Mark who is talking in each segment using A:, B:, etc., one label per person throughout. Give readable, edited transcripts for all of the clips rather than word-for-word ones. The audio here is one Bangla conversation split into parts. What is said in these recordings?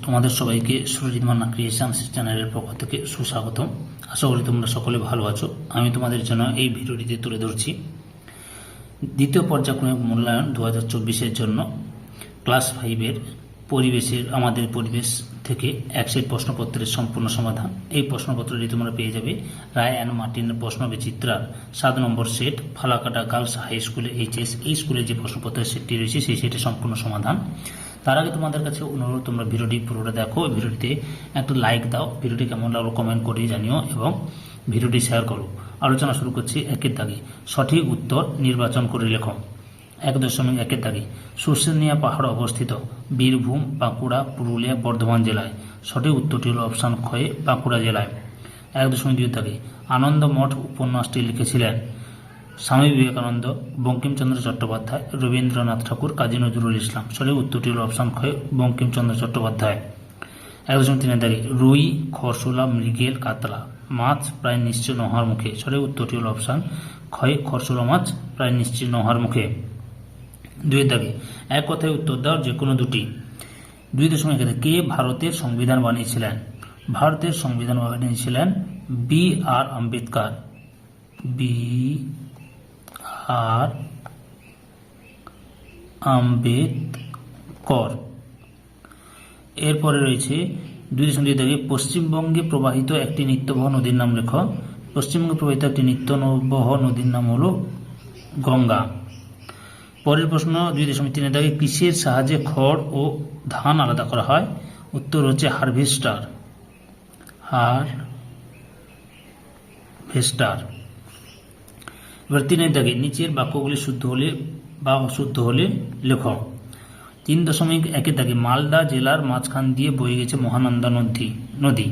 A: তোমাদের সবাইকে সুরজিৎ মান্না ক্রিয়েশনস চ্যানেলের পক্ষ থেকে সুস্বাগতম। আশা করি তোমরা সকলে ভালো আছো। আমি তোমাদের জন্য এই ভিডিওটিতে তুলে ধরছি দ্বিতীয় পর্যায়ক্রমিক মূল্যায়ন 2024-এর জন্য ক্লাস 5-এর আমাদের পরিবেশ থেকে এক সেট প্রশ্নপত্রের সম্পূর্ণ সমাধান। এই প্রশ্নপত্রটি তোমরা পেয়ে যাবে রায় অ্যান্ড মার্টিনের প্রশ্ন বিচিত্রার 7 নম্বর সেট ফালাকাটা গার্লস হাই স্কুলে এইচএস এই স্কুলে যে প্রশ্নপত্রের সেটটি রয়েছে সেই সেটের সম্পূর্ণ সমাধান। তার আগে তোমাদের কাছে অনুরোধ, তোমরা ভিডিওটি পুরোটা দেখো, ভিডিওটিতে একটা লাইক দাও, ভিডিওটি কেমন লাগলো কমেন্ট করে জানিও এবং ভিডিওটি শেয়ার করো। আলোচনা শুরু করছি। 1-এর দাগে সঠিক উত্তর নির্বাচন করে লেখো। 1.1-এর দাগে শুশুনিয়া পাহাড় অবস্থিত বীরভূম, বাঁকুড়া, পুরুলিয়া, বর্ধমান জেলায়। সঠিক উত্তরটি হল অপশান ক্ষয়ে বাঁকুড়া জেলায়। 1.2-এর দাগে আনন্দ মঠ উপন্যাসটি লিখেছিলেন স্বামী বিবেকানন্দ, বঙ্কিমচন্দ্র চট্টোপাধ্যায়, রবীন্দ্রনাথ ঠাকুর, কাজী নজরুল ইসলাম। সঠিক উত্তরটি হল অপশান ক্ষয় বঙ্কিমচন্দ্র চট্টোপাধ্যায়। 1.3-এর দাগে রুই, খরশোলা, মৃগেল, কাতলা মাছ প্রায় নিশ্চয় নহার মুখে। সঠিক উত্তরটি হল অপশান ক্ষয় খরশোলা মাছ প্রায় নিশ্চয় নহার মুখে। 2-এর দাগে এক কথায় উত্তর দাও যে কোনো দুটি। 2.1 কে ভারতের সংবিধান বানিয়েছিলেন? ভারতের সংবিধান বানিয়েছিলেন B.R. আম্বেদকর। B.R. আম্বেদকর। এরপরে রয়েছে 2.2 দাগে পশ্চিমবঙ্গে প্রবাহিত একটি নিত্যবহ নদীর নাম লেখো। পশ্চিমবঙ্গে প্রবাহিত একটি নিত্যবহ নদীর নাম হলো গঙ্গা। পরের প্রশ্ন 2.3 দাগে কিসের সাহায্যে খড় ও ধান আলাদা করা হয়? উত্তর হচ্ছে হারভেস্টার। এবার 3-এর দাগে নিচের বাক্যগুলি শুদ্ধ হলে বা অশুদ্ধ হলে লেখো। 3.1-এর দাগে মালদা জেলার মাঝখান দিয়ে বয়ে গেছে মহানন্দা নদী,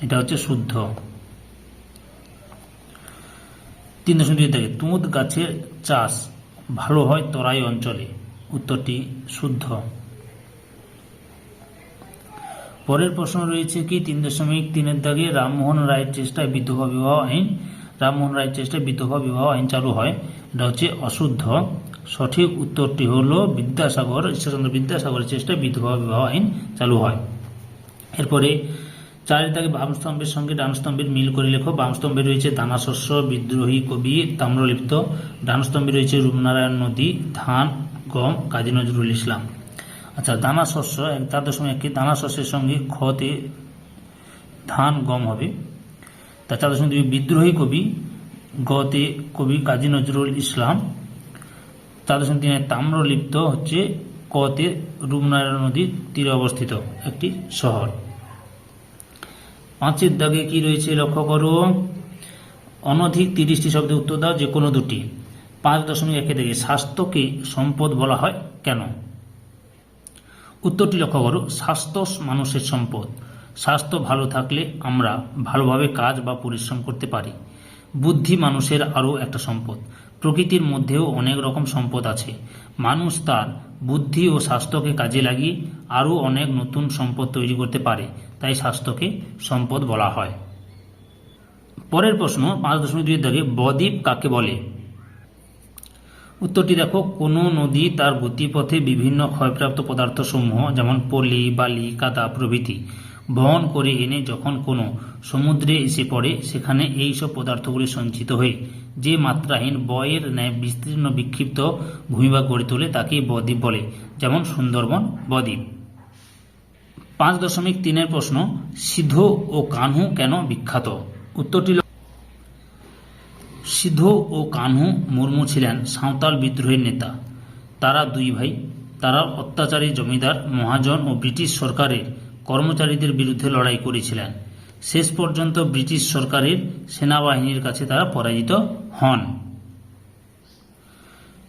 A: এটা হচ্ছে শুদ্ধ। 3.2-এর দাগে তুঁত গাছের চাষ ভালো হয় তরাই অঞ্চলে, উত্তরটি শুদ্ধ। পরের প্রশ্ন রয়েছে কি 3.3-এর দাগে রামমোহন রায়ের চেষ্টায় বিধবা বিবাহ আইন চালু হয়, এটা হচ্ছে অশুদ্ধ। সঠিক উত্তরটি হলো ঈশ্বরচন্দ্র বিদ্যাসাগরের চেষ্টায় বিধবা বিবাহ আইন চালু হয়। এরপরে 4-এর দাগে বাম স্তম্ভের সঙ্গে ডান স্তম্ভের মিল করে লেখো। বাম স্তম্ভে রয়েছে দানা শস্য, বিদ্রোহী কবি, তাম্রলিপ্ত। ডান স্তম্ভে রয়েছে রূপনারায়ণ নদী, ধান, গম, কাজী নজরুল ইসলাম। আচ্ছা, দানা শস্য 4.1 দানা শস্যের সঙ্গে খতে ধান, গম হবে। তা 4.2 বিদ্রোহী কবি, গতে কবি কাজী নজরুল ইসলাম। 4.3 তাম্রলিপ্ত হচ্ছে কতে রূপনারায়ণ নদীর তীরে অবস্থিত একটি শহর। 5-এর দাগে কি রয়েছে লক্ষ্য করো। অনধিক 30টি শব্দে উত্তর দাও যে কোনো দুটি। 5.1 দাগে স্বাস্থ্যকে সম্পদ বলা হয় কেন? উত্তরটি লক্ষ্য করো। স্বাস্থ্য মানুষের সম্পদ। স্বাস্থ্য ভালো থাকলে আমরা ভালোভাবে কাজ বা পরিশ্রম করতে পারি। বুদ্ধি মানুষের আরও একটা সম্পদ। প্রকৃতির মধ্যেও অনেক রকম সম্পদ আছে। মানুষ তার বুদ্ধি ও স্বাস্থ্যকে কাজে লাগিয়ে আরও অনেক নতুন সম্পদ তৈরি করতে পারে, তাই স্বাস্থ্যকে সম্পদ বলা হয়। পরের প্রশ্ন 5.2 দাগে বদ্বীপ কাকে বলে? উত্তরটি দেখো। কোনো নদী তার গতিপথে বিভিন্ন ক্ষয়প্রাপ্ত পদার্থসমূহ যেমন পলি, বালি, কাদা প্রভৃতি বহন করে এনে যখন কোনো সমুদ্রে এসে পড়ে, সেখানে এই সব পদার্থগুলি সঞ্চিত হয়ে যে মাত্রাহীন বয়ের ন্যায় বিস্তীর্ণ বিক্ষিপ্ত ভূমিভাগ গড়ে তোলে তাকেই বদ্বীপ বলে, যেমন সুন্দরবন বদ্বীপ। 5.3-এর প্রশ্ন সিধো ও কানহু কেন বিখ্যাত? উত্তরটি সিধো ও কানহু মুর্মু ছিলেন সাঁওতাল বিদ্রোহের নেতা। তারা দুই ভাই। তারা অত্যাচারী জমিদার মহাজন ও ব্রিটিশ সরকারের কর্মচারীদের বিরুদ্ধে লড়াই করেছিলেন। শেষ পর্যন্ত ব্রিটিশ সরকারের সেনাবাহিনীর কাছে তারা পরাজিত হন।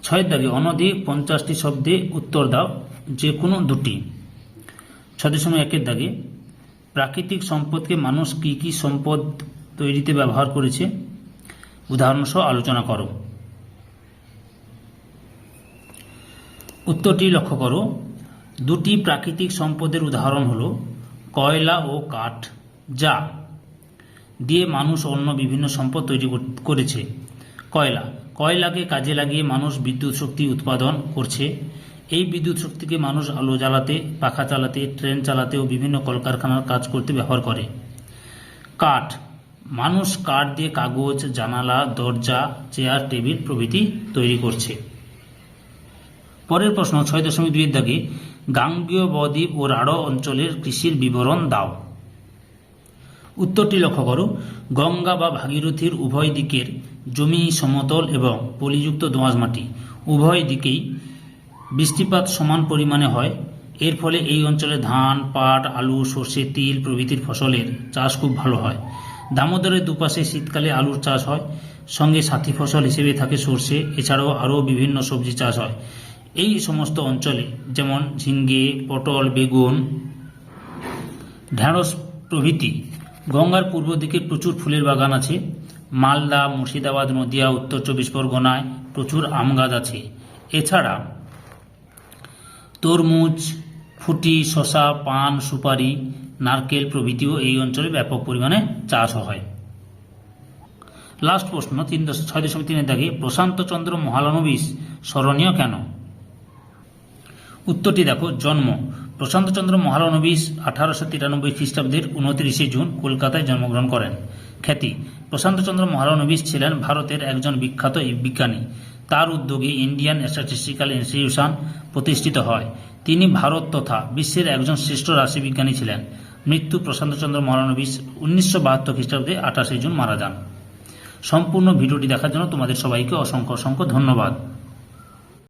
A: 6-এর দাগে অনধিক 50টি শব্দে উত্তর দাও যে কোনো দুটি। 6.1-এর দাগে প্রাকৃতিক সম্পদকে মানুষ কি কি সম্পদ তৈরিতে ব্যবহার করেছে, উদাহরণ সহ আলোচনা করো। উত্তরটি লক্ষ্য করো। দুটি প্রাকৃতিক সম্পদের উদাহরণ হলো কয়লা ও কাঠ, যা দিয়ে মানুষ অন্য বিভিন্ন সম্পদ তৈরি করেছে। কয়লাকে কাজে লাগিয়ে মানুষ বিদ্যুৎ শক্তি উৎপাদন করছে এই বিদ্যুৎ শক্তিকে মানুষ আলো জ্বালাতে, পাখা চালাতে, ট্রেন চালাতে ও বিভিন্ন কলকারখানার কাজ করতে ব্যবহার করে। কাঠ, মানুষ কাঠ দিয়ে কাগজ, জানালা, দরজা, চেয়ার, টেবিল প্রভৃতি তৈরি করছে। পরের প্রশ্ন 6.2 দাগে গাঙ্গেয় বদ্বীপ ও রাঢ় অঞ্চলের কৃষির বিবরণ দাও। উত্তরটি লক্ষ্য করো। গঙ্গা বা ভাগীরথীর উভয় দিকের জমি সমতল এবং পলিযুক্ত দোআঁশ মাটি। উভয় দিকেই বৃষ্টিপাত সমান পরিমাণে হয়। এর ফলে এই অঞ্চলে ধান, পাট, আলু, সর্ষে, তিল প্রভৃতির ফসলের চাষ খুব ভালো হয়। দামোদরের দুপাশে শীতকালে আলুর চাষ হয়, সঙ্গে সাথী ফসল হিসেবে থাকে সর্ষে। এছাড়াও আরও বিভিন্ন সবজি চাষ হয় এই সমস্ত অঞ্চলে, যেমন ঝিঙ্গে, পটল, বেগুন, ঢেঁড়স প্রভৃতি। গঙ্গার পূর্ব দিকে প্রচুর ফুলের বাগান আছে। মালদা, মুর্শিদাবাদ, নদিয়া, উত্তর 24 পরগনায় প্রচুর আম গাছ আছে। এছাড়া তরমুজ, ফুটি, শশা, পান, সুপারি, নারকেল প্রভৃতিও এই অঞ্চলে ব্যাপক পরিমাণে চাষ হয়। লাস্ট প্রশ্ন 6.3 দাগে প্রশান্তচন্দ্র মহালানোবিস স্মরণীয় কেন? উত্তরটি দেখো। জন্ম: প্রশান্তচন্দ্র মহালানোবিস 1893 খ্রিস্টাব্দের 29 জুন কলকাতায় জন্মগ্রহণ করেন। খ্যাতি: প্রশান্তচন্দ্র মহালানোবিস ছিলেন ভারতের একজন বিখ্যাত বিজ্ঞানী। তার উদ্যোগে ইন্ডিয়ান স্ট্যাটিস্টিক্যাল ইনস্টিটিউশন প্রতিষ্ঠিত হয়। তিনি ভারত তথা বিশ্বের একজন শ্রেষ্ঠ রাশিবিজ্ঞানী ছিলেন। মৃত্যু: প্রশান্তচন্দ্র মহালানোবিস 1972 খ্রিস্টাব্দে 28 জুন মারা যান। সম্পূর্ণ ভিডিওটি দেখার জন্য তোমাদের সবাইকে অসংখ্য অসংখ্য ধন্যবাদ।